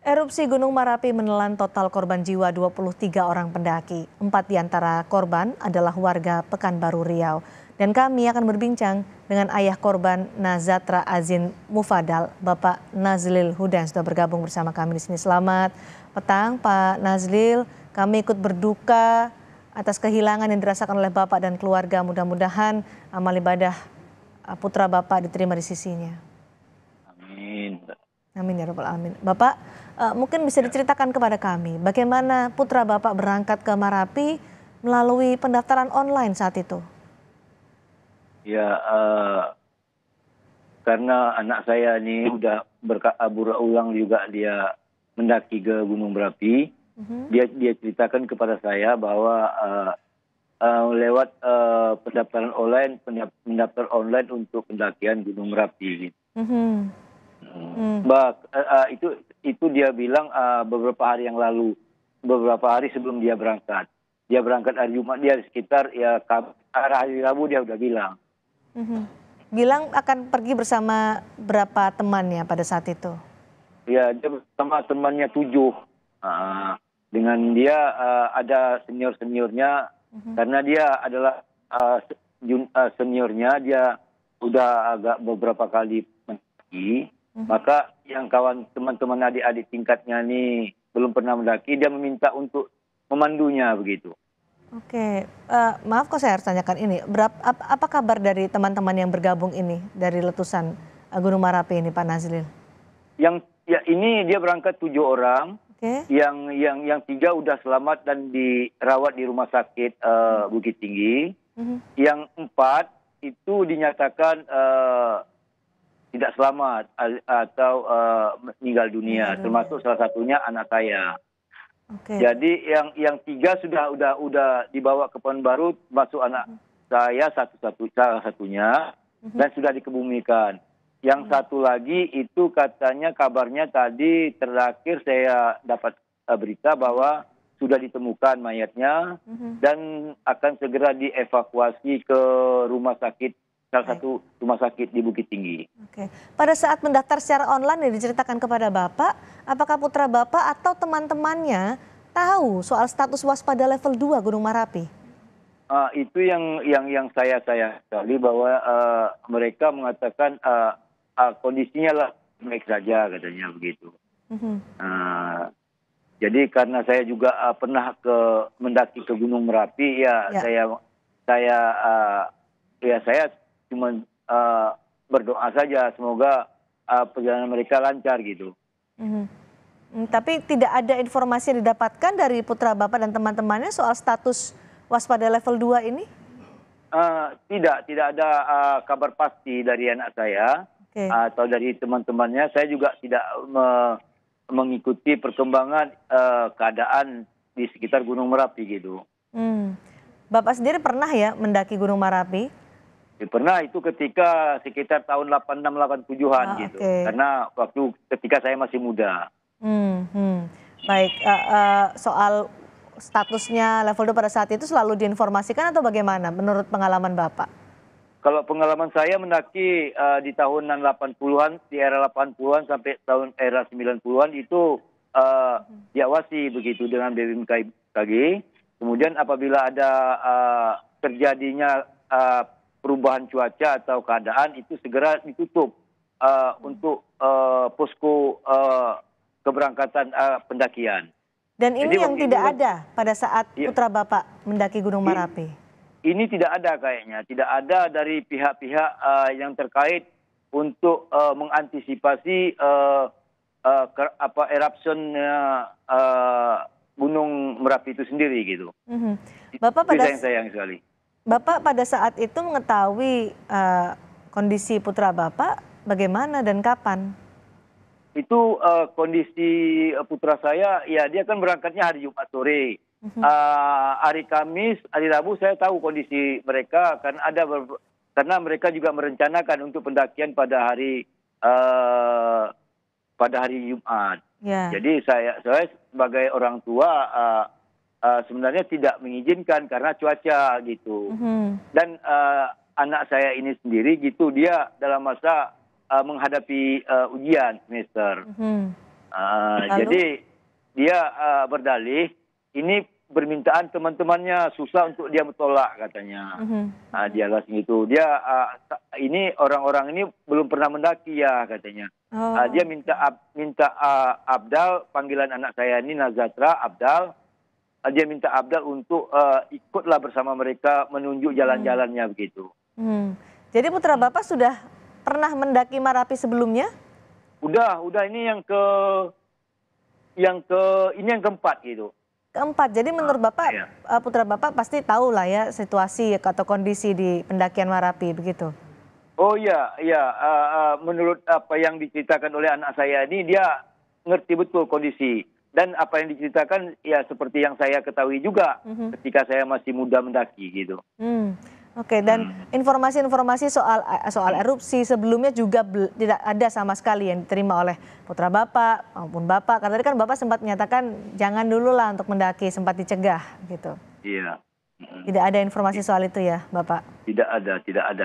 Erupsi Gunung Merapi menelan total korban jiwa 23 orang pendaki. 4 di antara korban adalah warga Pekanbaru Riau. Dan kami akan berbincang dengan ayah korban Nazatra Azin Mufadal, Bapak Nazlil Huda yang sudah bergabung bersama kami di sini. Selamat petang Pak Nazlil, kami ikut berduka atas kehilangan yang dirasakan oleh Bapak dan keluarga. Mudah-mudahan amal ibadah putra Bapak diterima di sisinya. Amin. Amin ya rabbal alamin. Bapak, mungkin bisa diceritakan kepada kami bagaimana putra Bapak berangkat ke Merapi melalui pendaftaran online saat itu? Ya, karena anak saya ini udah berulang juga dia mendaki ke Gunung Merapi. Dia ceritakan kepada saya bahwa lewat pendaftaran online untuk pendakian Gunung Merapi. Itu dia bilang beberapa hari yang lalu, beberapa hari sebelum dia berangkat. Dia berangkat hari Jumat, dia sekitar hari Rabu dia udah bilang. Bilang akan pergi bersama berapa temannya pada saat itu? Ya, dia bersama temannya 7. Dengan dia ada seniornya, karena dia adalah seniornya, dia udah agak beberapa kali mendaki. Maka yang teman-teman adik-adik tingkatnya ini belum pernah mendaki, dia meminta untuk memandunya begitu. Oke, maaf kok saya harus tanyakan ini. Apa kabar dari teman-teman yang bergabung ini dari letusan Gunung Merapi ini, Pak Nazlil? Ini dia berangkat 7 orang. Okay. Yang 3 udah selamat dan dirawat di rumah sakit Bukit Tinggi. Yang 4 itu dinyatakan tidak selamat atau meninggal dunia, termasuk salah satunya anak saya. Okay. Jadi yang 3 udah dibawa ke Pekanbaru, masuk anak saya salah satunya dan sudah dikebumikan. Yang satu lagi itu katanya kabarnya tadi terakhir saya dapat berita bahwa sudah ditemukan mayatnya dan akan segera dievakuasi ke salah satu rumah sakit di Bukit Tinggi. Oke. Pada saat mendaftar secara online yang diceritakan kepada Bapak, apakah putra Bapak atau teman-temannya tahu soal status waspada level 2 Gunung Merapi? Itu yang saya sekali bahwa mereka mengatakan kondisinya lah baik saja katanya begitu. Jadi karena saya juga pernah mendaki ke Gunung Merapi, saya cuma berdoa saja semoga perjalanan mereka lancar gitu. Tapi tidak ada informasi yang didapatkan dari putra Bapak dan teman-temannya soal status waspada level 2 ini? Tidak ada kabar pasti dari anak saya atau dari teman-temannya. Saya juga tidak mengikuti perkembangan keadaan di sekitar Gunung Merapi gitu. Bapak sendiri pernah ya mendaki Gunung Merapi? Pernah, itu ketika sekitar tahun 86-87an gitu. Karena ketika saya masih muda. Baik, soal statusnya level 2 pada saat itu selalu diinformasikan atau bagaimana menurut pengalaman Bapak? Kalau pengalaman saya mendaki di tahun 80-an, di era 80-an sampai tahun era 90-an itu diawasi begitu dengan BMKG. Kemudian apabila ada terjadinya perubahan cuaca atau keadaan itu segera ditutup untuk posko keberangkatan pendakian. Dan ini jadi, yang tidak ada pada saat putra Bapak mendaki Gunung Merapi? Ini tidak ada kayaknya, tidak ada dari pihak-pihak yang terkait untuk mengantisipasi eruption Gunung Merapi itu sendiri gitu. Bapak itu yang sayang sekali. Bapak pada saat itu mengetahui kondisi putra Bapak bagaimana dan kapan? Itu kondisi putra saya, ya dia kan berangkatnya hari Jumat sore. Hari Kamis, hari Rabu saya tahu kondisi mereka karena mereka juga merencanakan untuk pendakian pada hari Jumat. Jadi saya sebagai orang tua sebenarnya tidak mengizinkan karena cuaca gitu. Dan anak saya ini sendiri gitu, dia dalam masa menghadapi ujian semester. Lalu? Jadi dia berdalih ini permintaan teman-temannya susah untuk dia bertolak katanya. Dia alasan itu. Dia ini orang-orang ini belum pernah mendaki ya katanya. Dia minta Abdal, panggilan anak saya ini Nazatra Abdal. Dia minta Abdal untuk ikutlah bersama mereka menunjuk jalan-jalannya begitu. Jadi putra Bapak sudah pernah mendaki Marapi sebelumnya? Udah ini yang keempat gitu. Keempat, jadi menurut Bapak, Iya. putra Bapak pasti tahu lah ya situasi atau kondisi di pendakian Marapi begitu? Oh iya, menurut apa yang diceritakan oleh anak saya ini dia ngerti betul kondisi. Dan apa yang diceritakan ya seperti yang saya ketahui juga ketika saya masih muda mendaki gitu. Oke, dan informasi-informasi soal erupsi sebelumnya juga tidak ada sama sekali yang diterima oleh putra Bapak maupun Bapak. Karena tadi kan Bapak sempat menyatakan jangan dulu lah untuk mendaki, sempat dicegah gitu. Iya. Tidak ada informasi soal itu ya Bapak? Tidak ada.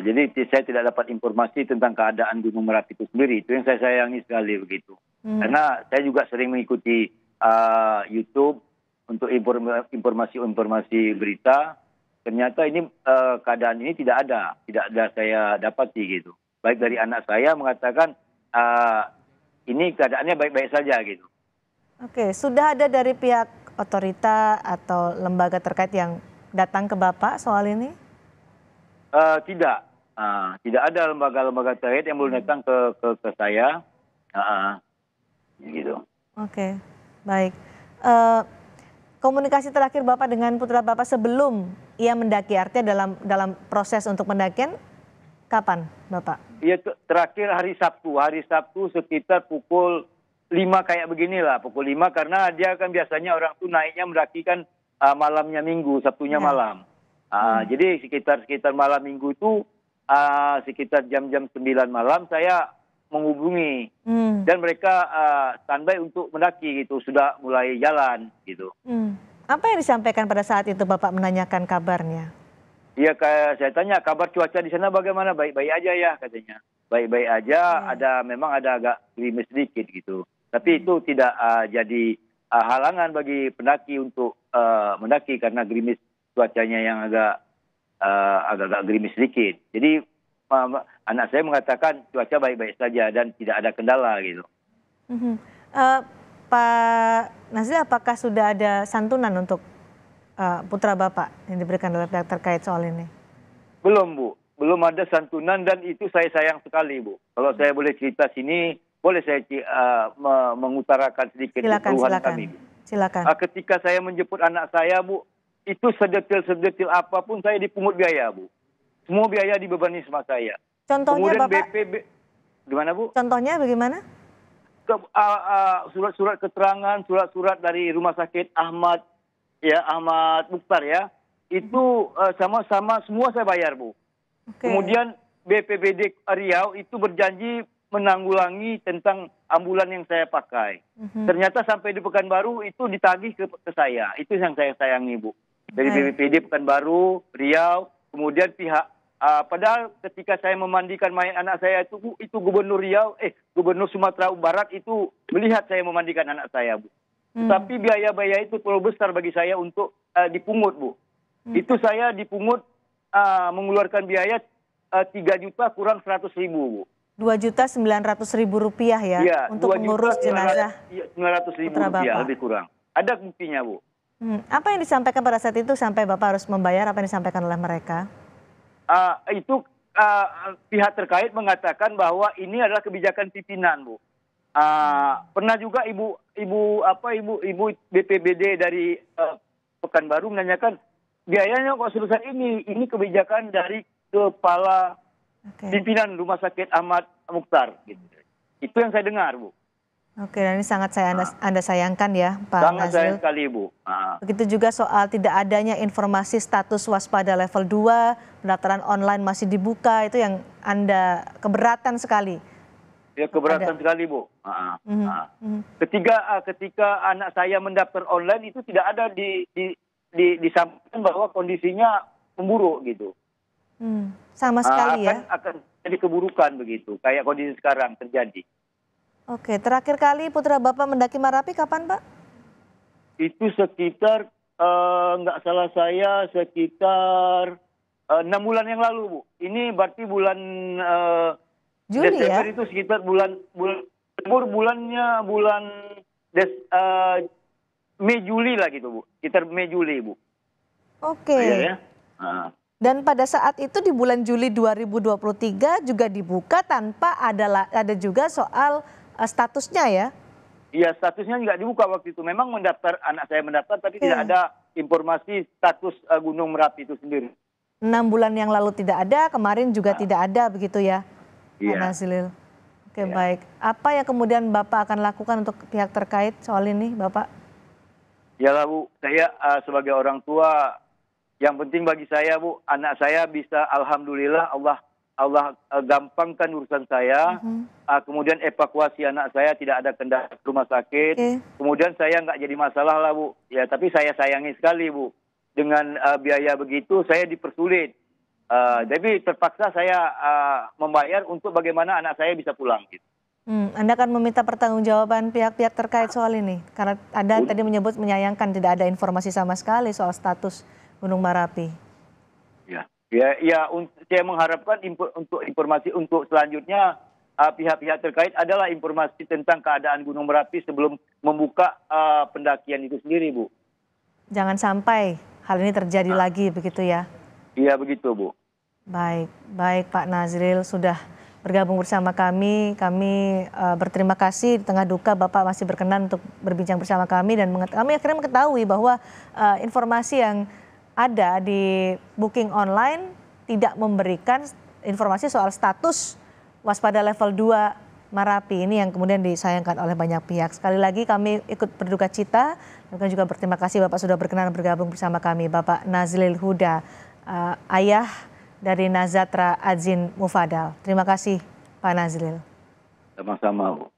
Jadi saya tidak dapat informasi tentang keadaan Gunung Merapi itu sendiri. Itu yang saya sayangi sekali begitu. Karena saya juga sering mengikuti YouTube untuk informasi berita. Ternyata ini keadaan ini tidak ada saya dapati gitu. Baik dari anak saya mengatakan ini keadaannya baik-baik saja gitu. Oke, sudah ada dari pihak otorita atau lembaga terkait yang datang ke Bapak soal ini? Tidak ada lembaga-lembaga terkait yang belum datang ke saya. Gitu. Oke, baik. Komunikasi terakhir Bapak dengan putra Bapak sebelum ia mendaki, artinya dalam proses untuk pendakian kapan Bapak? Iya, terakhir hari Sabtu sekitar pukul 5 kayak beginilah, pukul 5 karena dia kan biasanya orang tuh naiknya mendaki kan malamnya Minggu, Sabtunya malam. Jadi sekitar malam Minggu itu sekitar jam-jam 9 malam saya menghubungi dan mereka standby untuk mendaki gitu, sudah mulai jalan gitu. Apa yang disampaikan pada saat itu Bapak menanyakan kabarnya? Iya, kayak saya tanya kabar cuaca di sana bagaimana, baik-baik aja ya katanya. Baik-baik aja, memang ada agak gerimis sedikit gitu. Tapi itu tidak jadi halangan bagi pendaki untuk mendaki karena gerimis cuacanya yang agak gerimis sedikit. Jadi anak saya mengatakan cuaca baik-baik saja dan tidak ada kendala gitu. Pak Nazil, apakah sudah ada santunan untuk putra Bapak yang diberikan oleh pihak terkait soal ini? Belum, Bu. Belum ada santunan dan itu saya sayang sekali, Bu. Kalau saya boleh cerita sini, boleh saya mengutarakan sedikit keluhan kami. Silakan. Ketika saya menjemput anak saya, Bu, itu sedetil apapun saya dipungut biaya, Bu. Semua biaya dibebani sama saya. Contohnya kemudian Bapak? Gimana, Bu? Contohnya bagaimana? Surat-surat keterangan, surat-surat dari Rumah Sakit Ahmad Mukhtar ya, itu sama-sama semua saya bayar, Bu. Kemudian BPBD Riau itu berjanji menanggulangi tentang ambulan yang saya pakai. Ternyata sampai di Pekanbaru itu ditagih ke saya. Itu yang saya sayangi, Bu. Dari BPBD Pekanbaru, Riau, kemudian pihak padahal ketika saya memandikan mayat anak saya itu Gubernur Gubernur Sumatera Barat itu melihat saya memandikan anak saya, Bu. Tapi biaya-biaya itu terlalu besar bagi saya untuk dipungut, Bu. Itu saya dipungut mengeluarkan biaya 3 juta kurang 100.000, Bu. 2.900.000 rupiah ya, untuk mengurus jenazah 900.000 rupiah lebih kurang. Ada buktinya, Bu. Apa yang disampaikan pada saat itu sampai Bapak harus membayar apa yang disampaikan oleh mereka? Pihak terkait mengatakan bahwa ini adalah kebijakan pimpinan, Bu. Pernah juga ibu BPBD dari Pekanbaru menanyakan biayanya kok sebesar ini kebijakan dari kepala pimpinan Rumah Sakit Ahmad Mukhtar. Gitu. Itu yang saya dengar, Bu. Oke, dan ini sangat Anda sayangkan ya, Pak Sangat Nazil. sayang sekali, Bu. Begitu juga soal tidak adanya informasi status waspada level 2, pendaftaran online masih dibuka, itu yang Anda keberatan sekali. Ya, keberatan sekali, Bu. Ketika anak saya mendaftar online itu tidak ada disampaikan bahwa kondisinya memburuk gitu. Sama sekali ya. Akan jadi keburukan begitu, kayak kondisi sekarang terjadi. Oke, terakhir kali putra Bapak mendaki Marapi kapan, Pak? Itu sekitar nggak salah saya sekitar 6 bulan yang lalu, Bu. Ini berarti bulan Juli Desember ya? itu sekitar bulannya bulan Mei Juli lah gitu, Bu. Sekitar Mei Juli, Bu. Oke. Iya ya. Nah. Dan pada saat itu di bulan Juli 2023 juga dibuka tanpa ada juga soal statusnya ya? Iya, statusnya nggak dibuka waktu itu. Memang anak saya mendaftar, tapi tidak ada informasi status Gunung Merapi itu sendiri. 6 bulan yang lalu tidak ada, kemarin juga tidak ada begitu ya, Pak Iya. Nazril. Oke, Iya. baik. Apa yang kemudian Bapak akan lakukan untuk pihak terkait soal ini, Bapak? Ya lah, Bu, saya sebagai orang tua, yang penting bagi saya, Bu, anak saya bisa, alhamdulillah Allah gampangkan urusan saya. Kemudian evakuasi anak saya, tidak ada kendala ke rumah sakit. Oke. Kemudian saya nggak jadi masalah lah, Bu. Ya, tapi saya sayangi sekali, Bu. Dengan biaya begitu saya dipersulit. Jadi terpaksa saya membayar untuk bagaimana anak saya bisa pulang. Gitu. Anda akan meminta pertanggungjawaban pihak-pihak terkait soal ini? Karena Anda tadi menyebut menyayangkan tidak ada informasi sama sekali soal status Gunung Merapi. Ya, saya mengharapkan untuk informasi untuk selanjutnya pihak-pihak terkait adalah informasi tentang keadaan Gunung Merapi sebelum membuka pendakian itu sendiri, Bu. Jangan sampai hal ini terjadi lagi begitu ya? Iya, begitu, Bu. Baik Pak Nazril sudah bergabung bersama kami. Kami berterima kasih di tengah duka Bapak masih berkenan untuk berbincang bersama kami dan kami akhirnya mengetahui bahwa informasi yang ada di booking online tidak memberikan informasi soal status waspada level 2 Marapi ini yang kemudian disayangkan oleh banyak pihak. Sekali lagi kami ikut berduka cita dan juga berterima kasih Bapak sudah berkenan bergabung bersama kami. Bapak Nazril Huda, ayah dari Nazatra Adzin Mufadal. Terima kasih Pak Nazril. Sama-sama, Bu.